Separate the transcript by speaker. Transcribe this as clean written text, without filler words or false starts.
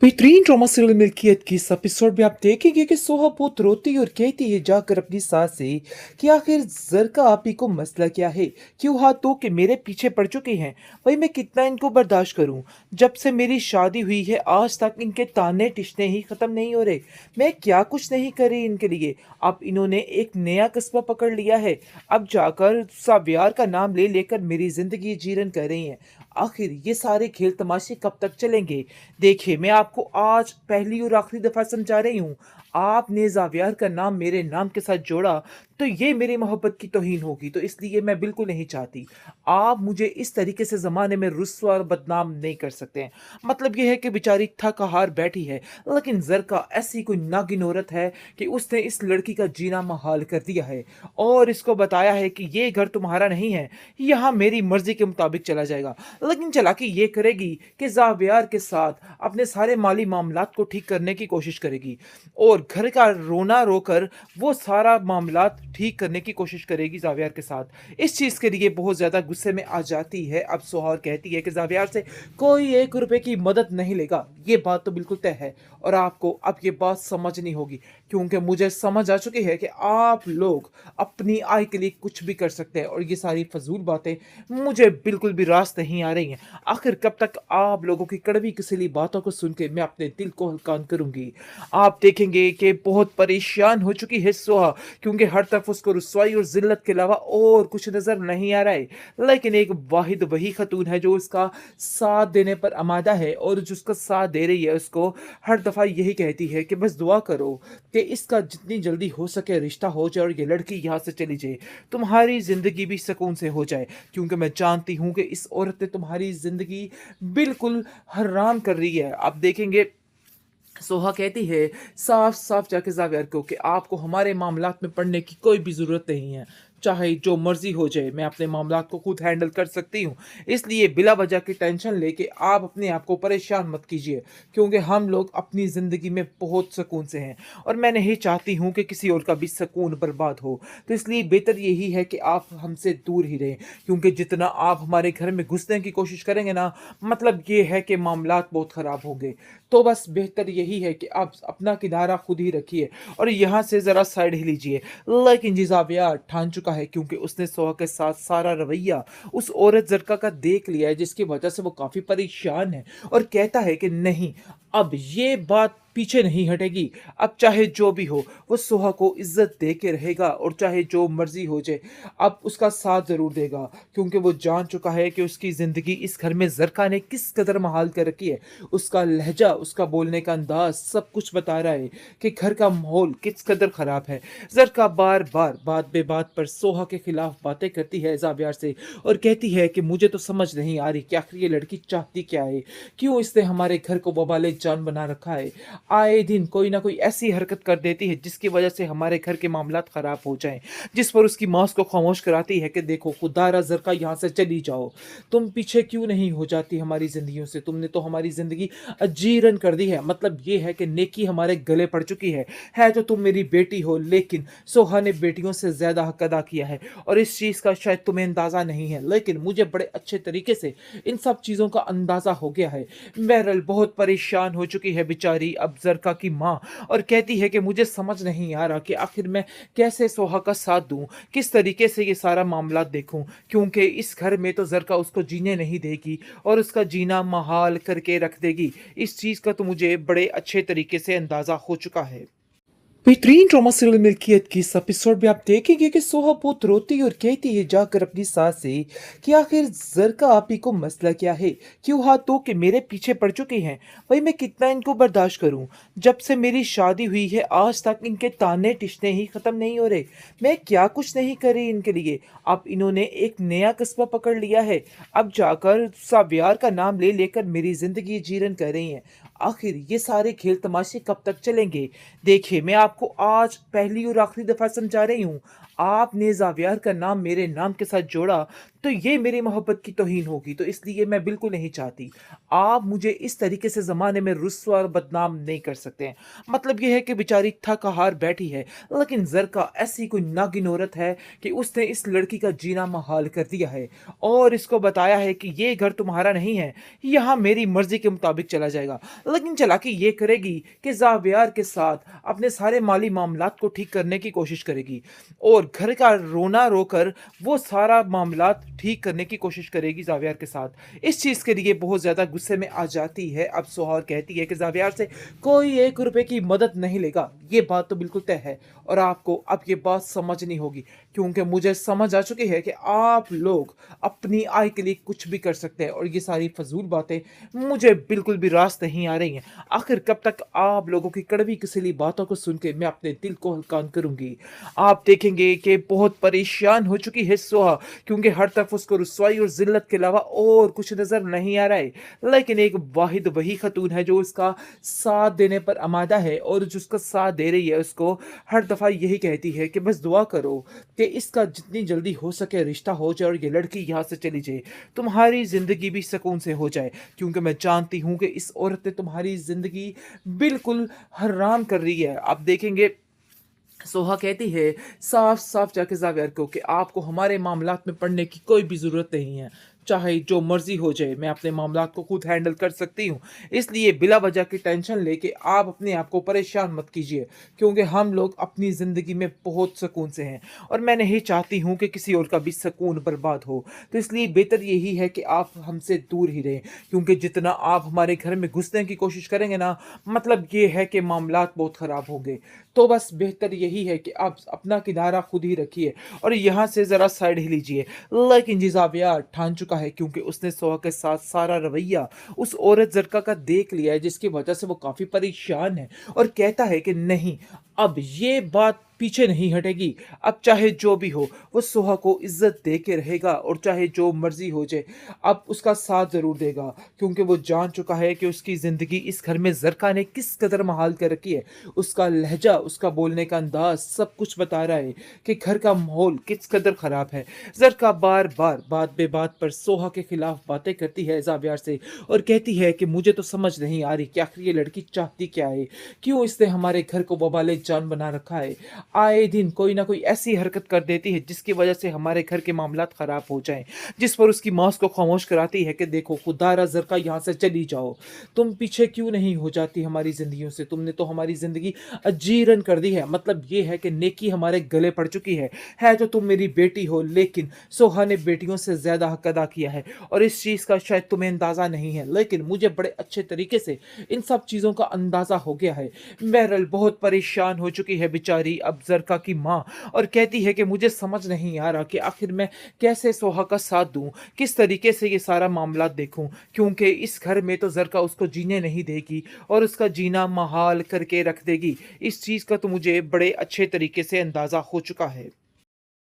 Speaker 1: बेहतरीन drama serial मिल्कियत की इस एपिसोड में आप देखेंगे कि सोहा बहुत रोती और कहती है जाकर अपनी सास से कि आखिर जर का आप ही को मसला क्या है। क्यों हाथ धो के मेरे पीछे पड़ चुके हैं। भाई मैं कितना इनको बर्दाश्त करूं। जब से मेरी शादी हुई है आज तक इनके ताने टिश्ने ही खत्म नहीं हो रहे। मैं क्या कुछ नहीं करी इनके लिए। अब इन्होंने एक नया कस्बा पकड़ लिया है। अब जाकर साव्यार का नाम ले लेकर मेरी जिंदगी जीरन कर रही हैं। आखिर ये सारे खेल तमाशे कब तक चलेंगे। देखिए मैं आपको आज पहली और आखिरी दफा समझा रही हूँ। आपने जावियार का नाम मेरे नाम के साथ जोड़ा तो ये मेरी मोहब्बत की तौहीन होगी, तो इसलिए मैं बिल्कुल नहीं चाहती। आप मुझे इस तरीके से ज़माने में रुस्वा और बदनाम नहीं कर सकते हैं। मतलब ये है कि बेचारी थक हार बैठी है, लेकिन ज़रका ऐसी कोई नागिन औरत है कि उसने इस लड़की का जीना महाल कर दिया है और इसको बताया है कि ये घर तुम्हारा नहीं है, यहाँ मेरी मर्जी के मुताबिक चला जाएगा। लेकिन चालाकी ये करेगी कि जावियार के साथ अपने सारे माली मामलात को ठीक करने की कोशिश करेगी और घर का रोना रोकर वो सारा मामलात ठीक करने की कोशिश करेगी जावियार के साथ। इस चीज़ के लिए बहुत ज़्यादा गुस्से में आ जाती है। अब सोहर कहती है कि जावियार से कोई 1 रुपए की मदद नहीं लेगा। ये बात तो बिल्कुल तय है और आपको अब ये बात समझनी होगी, क्योंकि मुझे समझ आ चुकी है कि आप लोग अपनी आय के लिए कुछ भी कर सकते हैं और ये सारी फजूल बातें मुझे बिल्कुल भी रास नहीं आ रही हैं। आखिर कब तक आप लोगों की कड़वी किसीली बातों को सुन के मैं अपने दिल को हल्का करूंगी। आप देखेंगे कि बहुत परेशान हो चुकी है सोहा, क्योंकि हर तरफ उसको रुसवाई और जिल्लत के अलावा और कुछ नजर नहीं आ रहा है। लेकिन एक वाहिद वही खतून है जो उसका साथ देने पर आमादा है और जो उसका साथ दे रही है उसको हर दफा यही कहती है कि बस दुआ करो कि इसका जितनी जल्दी हो सके रिश्ता हो जाए और ये लड़की यहाँ से चली जाए, तुम्हारी जिंदगी भी सुकून से हो जाए, क्योंकि मैं जानती हूँ कि इस औरत ने तुम्हारी जिंदगी बिल्कुल हराम कर रही है। आप देखेंगे सोहा कहती है साफ साफ जाके जावियर को कि आपको हमारे मामलात में पड़ने की कोई भी ज़रूरत नहीं है। चाहे जो मर्जी हो जाए मैं अपने मामलात को खुद हैंडल कर सकती हूँ। इसलिए बिला वजह की टेंशन लेके आप अपने आप को परेशान मत कीजिए, क्योंकि हम लोग अपनी ज़िंदगी में बहुत सुकून से हैं और मैं नहीं चाहती हूँ कि किसी और का भी सुकून बर्बाद हो। तो इसलिए बेहतर यही है कि आप हमसे दूर ही रहें, क्योंकि जितना आप हमारे घर में घुसने की कोशिश करेंगे ना, मतलब ये है कि मामलात बहुत ख़राब होंगे। तो बस बेहतर यही है कि आप अपना किनारा खुद ही रखिए और यहाँ से ज़रा साइड ही लीजिए। लेकिन जी ज़ाविया ठान चुका है, क्योंकि उसने सोहा के साथ सारा रवैया उस औरत ज़रका का देख लिया है, जिसकी वजह से वो काफ़ी परेशान है और कहता है कि नहीं, अब ये बात पीछे नहीं हटेगी। अब चाहे जो भी हो वो सोहा को इज्जत दे के रहेगा और चाहे जो मर्जी हो जाए अब उसका साथ ज़रूर देगा, क्योंकि वो जान चुका है कि उसकी ज़िंदगी इस घर में ज़रका ने किस कदर महाल कर रखी है। उसका लहजा, उसका बोलने का अंदाज सब कुछ बता रहा है कि घर का माहौल किस कदर ख़राब है। ज़रका बार बार बात बे बात पर सोहा के खिलाफ बातें करती है जावियार से और कहती है कि मुझे तो समझ नहीं आ रही कि आखिर ये लड़की चाहती क्या है, क्यों इसने हमारे घर को बवाले जान बना रखा है। आए दिन कोई ना कोई ऐसी हरकत कर देती है जिसकी वजह से हमारे घर के मामलात खराब हो जाएं, जिस पर उसकी माँ को खामोश कराती है कि देखो खुदारा ज़रका यहाँ से चली जाओ, तुम पीछे क्यों नहीं हो जाती हमारी ज़िंदगियों से, तुमने तो हमारी ज़िंदगी अजीरन कर दी है। मतलब ये है कि नेकी हमारे गले पड़ चुकी है तो तुम मेरी बेटी हो, लेकिन सोहा ने बेटियों से ज़्यादा हक अदा किया है और इस चीज़ का शायद तुम्हें अंदाज़ा नहीं है, लेकिन मुझे बड़े अच्छे तरीके से इन सब चीज़ों का अंदाज़ा हो गया है। बहरहाल बहुत परेशान हो चुकी है बेचारी अब ज़रका की माँ और कहती है कि मुझे समझ नहीं आ रहा कि आखिर मैं कैसे सोहा का साथ दूँ, किस तरीके से ये सारा मामला देखूँ, क्योंकि इस घर में तो ज़रका उसको जीने नहीं देगी और उसका जीना महाल करके रख देगी। इस चीज़ का तो मुझे बड़े अच्छे तरीके से अंदाज़ा हो चुका है। बेहतरीन ड्रामा सीरियल मिल्कियत की इस एपिसोड में आप देखेंगे कि सोहा बहुत रोती और कहती है जाकर अपनी सास से कि आखिर जरका आप ही को मसला क्या है। क्यों हाथ धो के मेरे पीछे पड़ चुके हैं। भाई मैं कितना इनको बर्दाश्त करूं। जब से मेरी शादी हुई है आज तक इनके ताने टिश्ने ही खत्म नहीं हो रहे। मैं क्या कुछ नहीं करी इनके लिए। अब इन्होंने एक नया कस्बा पकड़ लिया है। अब जाकर साव्यार का नाम ले लेकर मेरी जिंदगी जीरन कर रही हैं। आखिर ये सारे खेल तमाशे कब तक चलेंगे। देखिए मैं आपको आज पहली और आखिरी दफा समझा रही हूँ। आपने जावियार का नाम मेरे नाम के साथ जोड़ा तो ये मेरी मोहब्बत की तौहीन होगी, तो इसलिए मैं बिल्कुल नहीं चाहती। आप मुझे इस तरीके से ज़माने में रुस्वा और बदनाम नहीं कर सकते हैं। मतलब ये है कि बेचारी थक-हार बैठी है, लेकिन ज़रका ऐसी कोई नागिन औरत है कि उसने इस लड़की का जीना मुहाल कर दिया है और इसको बताया है कि ये घर तुम्हारा नहीं है, यहाँ मेरी मर्ज़ी के मुताबिक चला जाएगा। लेकिन चालाकी ये करेगी कि ज़ावियार के साथ अपने सारे माली मामलात को ठीक करने की कोशिश करेगी और घर का रोना रोकर वो सारा मामलात ठीक करने की कोशिश करेगी ज़ावियार के साथ। इस चीज़ के लिए बहुत ज़्यादा गुस्से में आ जाती है। अब सोहा कहती है कि ज़ावियार से कोई ₹1 की मदद नहीं लेगा। ये बात तो बिल्कुल तय है और आपको अब ये बात समझनी होगी, क्योंकि मुझे समझ आ चुकी है कि आप लोग अपनी आय के लिए कुछ भी कर सकते हैं और ये सारी फ़ज़ूल बातें मुझे बिल्कुल भी रास नहीं आ रही हैं। आखिर कब तक आप लोगों की कड़वी कुसीली बातों को सुन के मैं अपने दिल को हल्कान करूँगी। आप देखेंगे कि बहुत परेशान हो चुकी है सोहा, क्योंकि हर तरफ उसको रुसवाई और ज़िल्लत के अलावा और कुछ नज़र नहीं आ रहा है। लेकिन एक वाहिद वही ख़तून है जो उसका साथ देने पर आमादा है और जो उसका साथ दे रही है उसको हर दफ़ा यही कहती है कि बस दुआ करो कि इसका जितनी जल्दी हो सके रिश्ता हो जाए और ये लड़की यहाँ से चली जाए, तुम्हारी ज़िंदगी भी सुकून से हो जाए, क्योंकि मैं जानती हूँ कि इस औरत ने तुम्हारी ज़िंदगी बिल्कुल हराम कर रही है। आप देखेंगे सोहा कहती है साफ-साफ जाके ज़ावियर को कि आपको हमारे मामलात में पड़ने की कोई भी ज़रूरत नहीं है। चाहे जो मर्ज़ी हो जाए, मैं अपने मामलात को खुद हैंडल कर सकती हूँ। इसलिए बिला वजह की टेंशन लेके आप अपने आप को परेशान मत कीजिए, क्योंकि हम लोग अपनी ज़िंदगी में बहुत सुकून से हैं और मैं नहीं चाहती हूँ कि किसी और का भी सुकून बर्बाद हो। तो इसलिए बेहतर यही है कि आप हमसे दूर ही रहें, क्योंकि जितना आप हमारे घर में घुसने की कोशिश करेंगे ना, मतलब ये है कि मामलात बहुत ख़राब होंगे। तो बस बेहतर यही है कि आप अपना किनारा खुद ही रखिए और यहाँ से ज़रा साइड ही लीजिए। लेकिन जी ज़ाविया ठान चुका है, क्योंकि उसने सोहा के साथ सारा रवैया उस औरत ज़रका का देख लिया है, जिसकी वजह से वो काफ़ी परेशान है और कहता है कि नहीं, अब ये बात पीछे नहीं हटेगी। अब चाहे जो भी हो, वो सोहा को इज़्ज़त दे के रहेगा और चाहे जो मर्ज़ी हो जाए, अब उसका साथ ज़रूर देगा, क्योंकि वो जान चुका है कि उसकी ज़िंदगी इस घर में ज़रका ने किस कदर महाल कर रखी है। उसका लहज़ा, उसका बोलने का अंदाज़ सब कुछ बता रहा है कि घर का माहौल किस कदर ख़राब है। ज़रका बार-बार, बात-बे-बात पर सोहा के खिलाफ बातें करती है ज़ावियार से और कहती है कि मुझे तो समझ नहीं आ रही कि आखिर ये लड़की चाहती क्या है? क्यों इसने हमारे घर को वबाले जान बना रखा है? आए दिन कोई ना कोई ऐसी हरकत कर देती है जिसकी वजह से हमारे घर के मामलात ख़राब हो जाएँ, जिस पर उसकी माँ उसको खामोश कराती है कि देखो खुदारा ज़रका यहाँ से चली जाओ। तुम पीछे क्यों नहीं हो जाती हमारी ज़िंदगियों से? तुमने तो हमारी ज़िंदगी अजीरन कर दी है। मतलब ये है कि नेकी हमारे गले पड़ चुकी है। है तो तुम मेरी बेटी हो, लेकिन सोहा ने बेटियों से ज़्यादा हक अदा किया है और इस चीज़ का शायद तुम्हें अंदाज़ा नहीं है, लेकिन मुझे बड़े अच्छे तरीके से इन सब चीज़ों का अंदाज़ा हो गया है। बहरहाल बहुत परेशान हो चुकी है बेचारी अब ज़रका की माँ और कहती है कि मुझे समझ नहीं आ रहा कि आखिर मैं कैसे सोहा का साथ दूँ, किस तरीके से ये सारा मामला देखूँ, क्योंकि इस घर में तो ज़रका उसको जीने नहीं देगी और उसका जीना महाल करके रख देगी। इस चीज़ का तो मुझे बड़े अच्छे तरीके से अंदाज़ा हो चुका है।